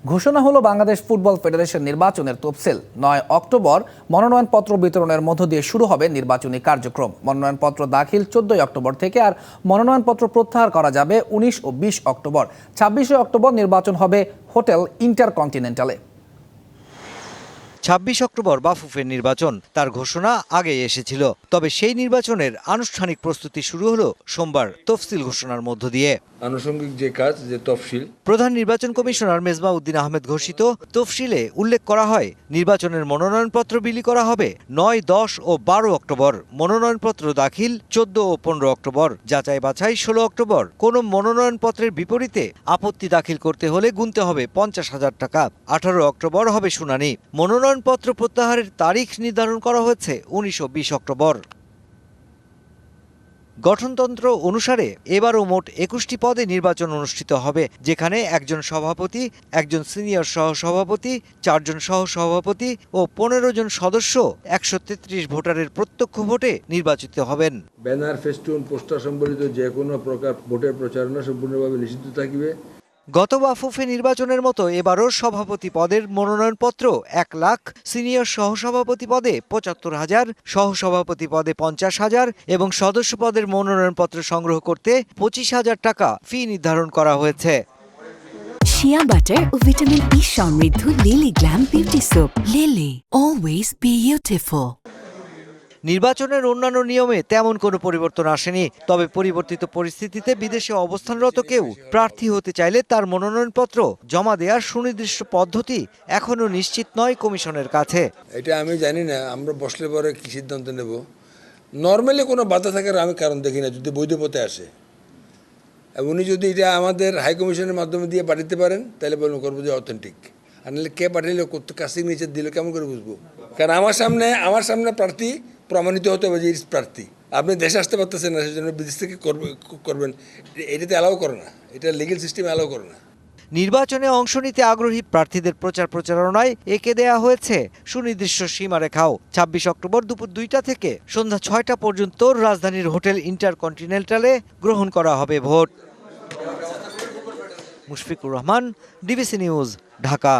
ঘোষণা হলো Bangladesh football federation নির্বাচনের তফসিল। ৯ অক্টোবর মনোনয়নপত্র বিতরণের মধ্য দিয়ে শুরু হবে নির্বাচনী কার্যক্রম। মনোনয়নপত্র দাখিল ১৪ অক্টোবর থেকে, আর মনোনয়নপত্র প্রত্যাহার করা যাবে ১৯ ও ২০ অক্টোবর। ২৬ অক্টোবর নির্বাচন হবে হোটেল ইন্টারকন্টিনেন্টালে। ২৬ অক্টোবর বাফুফের নির্বাচন, তার ঘোষণা আগেই এসেছিল। তবে সেই নির্বাচনের আনুষ্ঠানিক প্রস্তুতি শুরু হলো সোমবার তফসিল ঘোষণার মধ্য দিয়ে। আনুষঙ্গিক যে কাজ, যে তফসিল, প্রধান নির্বাচন কমিশনার মেজবাহ উদ্দিন আহমেদ ঘোষিত তফসিলে উল্লেখ করা হয়, নির্বাচনের মনোনয়নপত্র বিলি করা হবে ৯, ১০ ও ১২ অক্টোবর। মনোনয়নপত্র দাখিল ১৪ ও ১৫ অক্টোবর। যাচাই বাছাই ১৬ অক্টোবর। কোনো মনোনয়নপত্রের বিপরীতে আপত্তি দাখিল করতে হলে গুনতে হবে ৫০,০০০ টাকা। ১৮ অক্টোবর হবে শুনানি। মনোনয়নপত্র প্রত্যাহারের তারিখ নির্ধারণ করা হয়েছে ১৯ ও ২০ অক্টোবর। গঠনতন্ত্র অনুসারে এবারও মোট ২১টি পদে নির্বাচন অনুষ্ঠিত হবে, যেখানে একজন সভাপতি, একজন সিনিয়র সহসভাপতি, ৪ জন সহসভাপতি ও ১৫ জন সদস্য ১৩৩ ভোটারের প্রত্যক্ষ ভোটে নির্বাচিত হবেন। ব্যানার, ফেস্টুন, পোস্টার সম্বলিত যে কোনো প্রকার ভোটের প্রচারণা সম্পূর্ণভাবে নিষিদ্ধ থাকিবে। গত বাফুফে নির্বাচনের মতো এবারও সভাপতি পদের মনোনয়নপত্র ১ লাখ, সিনিয়র সহসভাপতি পদে ৭৫,০০০, সহসভাপতি পদে ৫০,০০০ এবং সদস্য পদের মনোনয়নপত্র সংগ্রহ করতে ২৫,০০০ টাকা ফি নির্ধারণ করা হয়েছে। শিয়া বাটার ও ভিটামিন ই সমৃদ্ধ lily glam beauty soap. Lily, always beautiful. নির্বাচনের অন্যান্য নিয়মে তেমন কোনো পরিবর্তন আসেনি। তবে পরিবর্তিত পরিস্থিতিতে বিদেশে অবস্থানরত কেউ প্রার্থী হতে চাইলে তার মনোনয়নপত্র জমা দেওয়ার সুনির্দিষ্ট পদ্ধতি এখনো নিশ্চিত নয় কমিশনের কাছে। এটা আমি জানি না, আমরা বসলে পরে কি সিদ্ধান্ত নেব। নর্মালি কোনো বাধা থাকার আমি কারণ দেখি না, যদি বৈধ পথে আসে। উনি যদি এটা আমাদের হাই কমিশনের মাধ্যমে দিয়ে পাঠাতে পারেন, তাহলে বলুন করবো যে অথেন্টিক। আর নাহলে কে পাঠাইলে কাস্টিং নিচে দিল কেমন করে বুঝবো? কারণ আমার সামনে প্রার্থী প্রমাণিত হতে হবে যে প্রার্থী। আপনি দেশে আসতে পারতেছেন না, সেজন্য বিদেশ থেকে করবেন, এটাতে অ্যালাউ করে না, এটা লিগ্যাল সিস্টেম অ্যালাউ করে না। নির্বাচনে অংশ নিতে আগ্রহী প্রার্থীদের প্রচারণায় এঁকে দেয়া হয়েছে সুনির্দিষ্ট সীমারেখাও। ২৬ অক্টোবর দুপুর ২টা থেকে সন্ধ্যা ৬টা পর্যন্ত রাজধানীর হোটেল ইন্টারকন্টিনেন্টালে গ্রহণ করা হবে vote. Mushfiqur Rahman, DBC news, Dhaka.